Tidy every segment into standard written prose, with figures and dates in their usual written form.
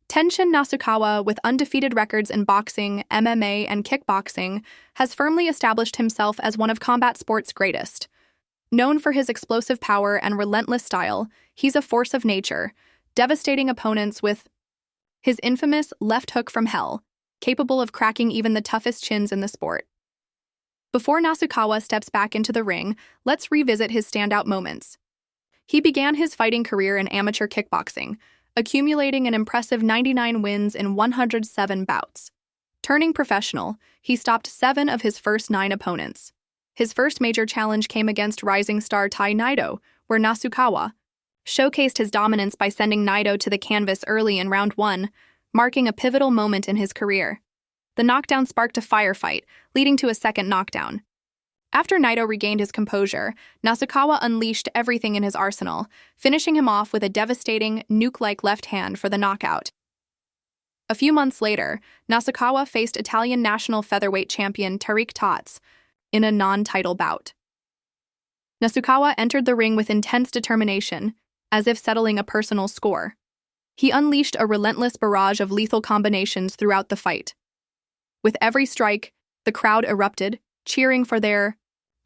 Tenshin Nasukawa, with undefeated records in boxing, MMA, and kickboxing, has firmly established himself as one of combat sports' greatest. Known for his explosive power and relentless style, he's a force of nature, devastating opponents with his infamous left hook from hell, capable of cracking even the toughest chins in the sport. Before Nasukawa steps back into the ring, let's revisit his standout moments. He began his fighting career in amateur kickboxing, accumulating an impressive 99 wins in 107 bouts. Turning professional, he stopped 7 of his first 9 opponents. His first major challenge came against rising star Tai Naito, where Nasukawa showcased his dominance by sending Naito to the canvas early in round 1, marking a pivotal moment in his career. The knockdown sparked a firefight, leading to a second knockdown. After Naito regained his composure, Nasukawa unleashed everything in his arsenal, finishing him off with a devastating, nuke-like left hand for the knockout. A few months later, Nasukawa faced Italian national featherweight champion Tariq Tots in a non-title bout. Nasukawa entered the ring with intense determination, as if settling a personal score. He unleashed a relentless barrage of lethal combinations throughout the fight. With every strike, the crowd erupted, cheering for their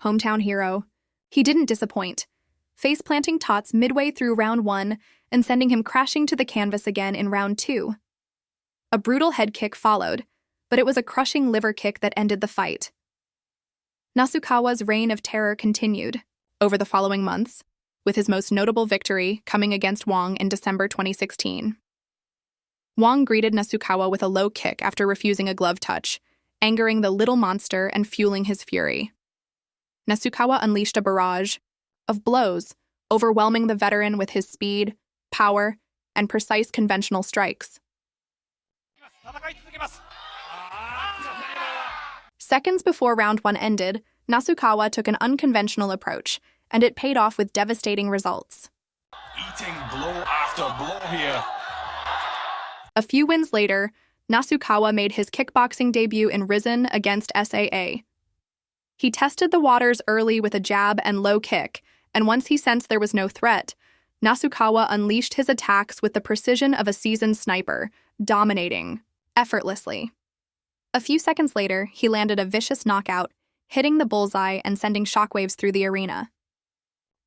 hometown hero. He didn't disappoint, face-planting Tots midway through round 1 and sending him crashing to the canvas again in round 2. A brutal head kick followed, but it was a crushing liver kick that ended the fight. Nasukawa's reign of terror continued over the following months, with his most notable victory coming against Wong in December 2016. Wong greeted Nasukawa with a low kick after refusing a glove touch, angering the little monster and fueling his fury. Nasukawa unleashed a barrage of blows, overwhelming the veteran with his speed, power, and precise conventional strikes. Seconds before round 1 ended, Nasukawa took an unconventional approach, and it paid off with devastating results. Eating blow after blow here. A few wins later, Nasukawa made his kickboxing debut in Risen against SAA. He tested the waters early with a jab and low kick, and once he sensed there was no threat, Nasukawa unleashed his attacks with the precision of a seasoned sniper, dominating effortlessly. A few seconds later, he landed a vicious knockout, hitting the bullseye and sending shockwaves through the arena.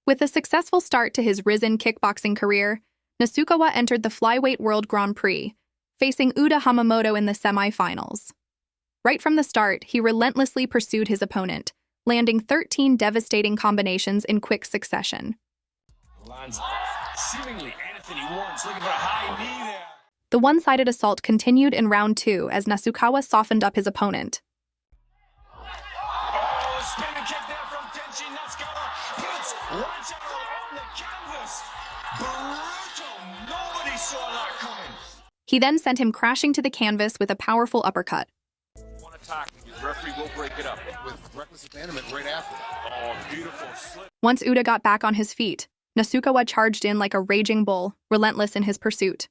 With a successful start to his Risen kickboxing career, Nasukawa entered the Flyweight World Grand Prix, facing Uda Hamamoto in the semi-finals. Right from the start, he relentlessly pursued his opponent, landing 13 devastating combinations in quick succession. Seemingly Anthony Warren's looking for a high knee there. The one-sided assault continued in round 2 as Nasukawa softened up his opponent. Oh, spinning kick there from Tenshin Nasukawa. Puts one tackle on the canvas. Brutal. Nobody saw that coming. He then sent him crashing to the canvas with a powerful uppercut. One attack. The referee will break it up with reckless abandonment right after. Oh, beautiful slip. Once Uda got back on his feet, Nasukawa charged in like a raging bull, relentless in his pursuit.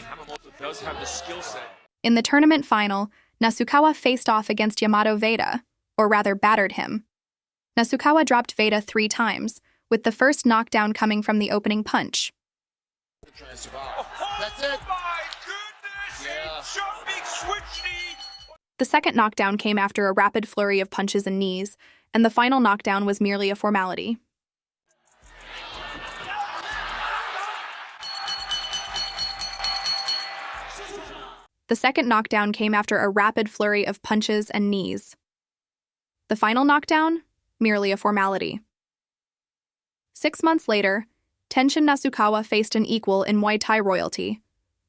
Hamamoto does have the skill set. In the tournament final, Nasukawa faced off against Yamato Veda, or rather battered him. Nasukawa dropped Veda 3 times, with the first knockdown coming from the opening punch. That's it. My goodness! Yeah. Jumping switch knee. The second knockdown came after a rapid flurry of punches and knees, and the final knockdown was merely a formality. The second knockdown came after a rapid flurry of punches and knees. The final knockdown? Merely a formality. 6 months later, Tenshin Nasukawa faced an equal in Muay Thai royalty,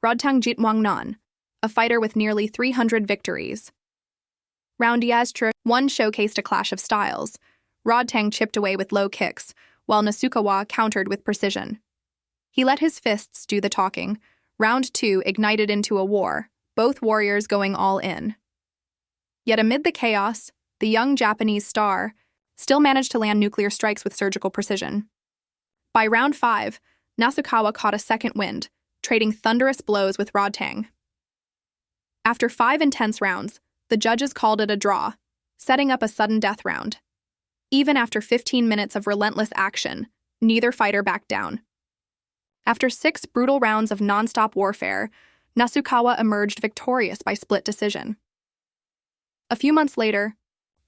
Rodtang Jitwangnan, a fighter with nearly 300 victories. Round Yastra 1 showcased a clash of styles. Rodtang chipped away with low kicks, while Nasukawa countered with precision. He let his fists do the talking. Round 2 ignited into a war, both warriors going all in. Yet amid the chaos, the young Japanese star still managed to land nuclear strikes with surgical precision. By round 5, Nasukawa caught a second wind, trading thunderous blows with Rodtang. After 5 intense rounds, the judges called it a draw, setting up a sudden death round. Even after 15 minutes of relentless action, neither fighter backed down. After 6 brutal rounds of non-stop warfare, Nasukawa emerged victorious by split decision. A few months later,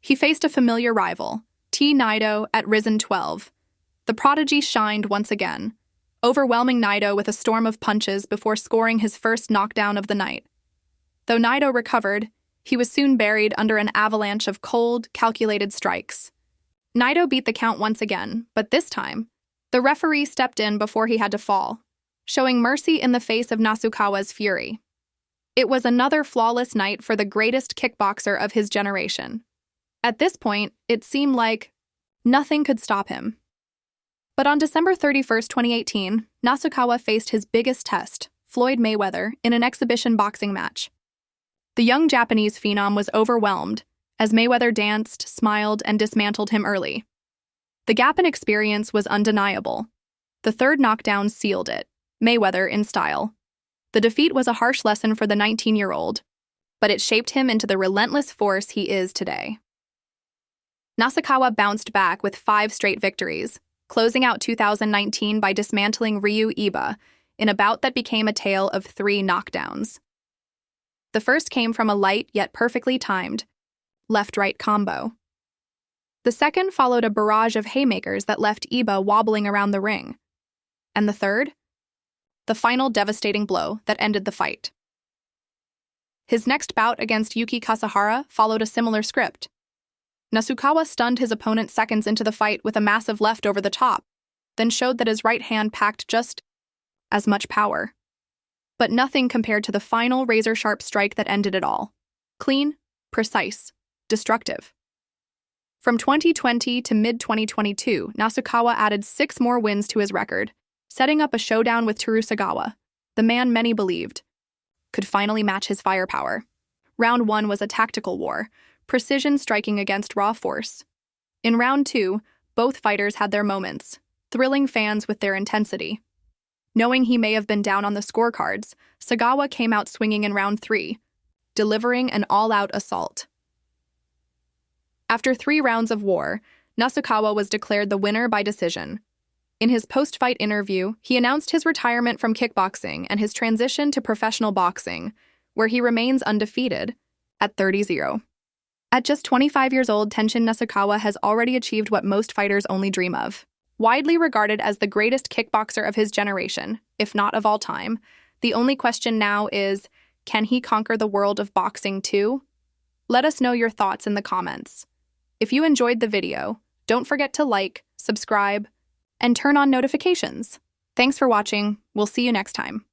he faced a familiar rival, Naito, at Risen 12. The prodigy shined once again, overwhelming Naito with a storm of punches before scoring his first knockdown of the night. Though Naito recovered, he was soon buried under an avalanche of cold, calculated strikes. Naito beat the count once again, but this time, the referee stepped in before he had to fall, showing mercy in the face of Nasukawa's fury. It was another flawless night for the greatest kickboxer of his generation. At this point, it seemed like nothing could stop him. But on December 31st, 2018, Nasukawa faced his biggest test, Floyd Mayweather, in an exhibition boxing match. The young Japanese phenom was overwhelmed as Mayweather danced, smiled, and dismantled him early. The gap in experience was undeniable. The third knockdown sealed it, Mayweather in style. The defeat was a harsh lesson for the 19-year-old, but it shaped him into the relentless force he is today. Nasukawa bounced back with 5 straight victories, closing out 2019 by dismantling Ryu Iba in a bout that became a tale of 3 knockdowns. The first came from a light yet perfectly timed left-right combo. The second followed a barrage of haymakers that left Iba wobbling around the ring. And the third? The final devastating blow that ended the fight. His next bout against Yuki Kasahara followed a similar script. Nasukawa stunned his opponent seconds into the fight with a massive left over the top, then showed that his right hand packed just as much power. But nothing compared to the final razor-sharp strike that ended it all. Clean, precise, destructive. From 2020 to mid-2022, Nasukawa added 6 more wins to his record, setting up a showdown with Sagawa, the man many believed could finally match his firepower. Round 1 was a tactical war, precision striking against raw force. In round 2, both fighters had their moments, thrilling fans with their intensity. Knowing he may have been down on the scorecards, Sagawa came out swinging in round 3, delivering an all-out assault. After 3 rounds of war, Nasukawa was declared the winner by decision. In his post-fight interview, he announced his retirement from kickboxing and his transition to professional boxing, where he remains undefeated at 30-0. At just 25 years old, Tenshin Nasukawa has already achieved what most fighters only dream of. Widely regarded as the greatest kickboxer of his generation, if not of all time, the only question now is, can he conquer the world of boxing too? Let us know your thoughts in the comments. If you enjoyed the video, don't forget to like, subscribe, and turn on notifications. Thanks for watching. We'll see you next time.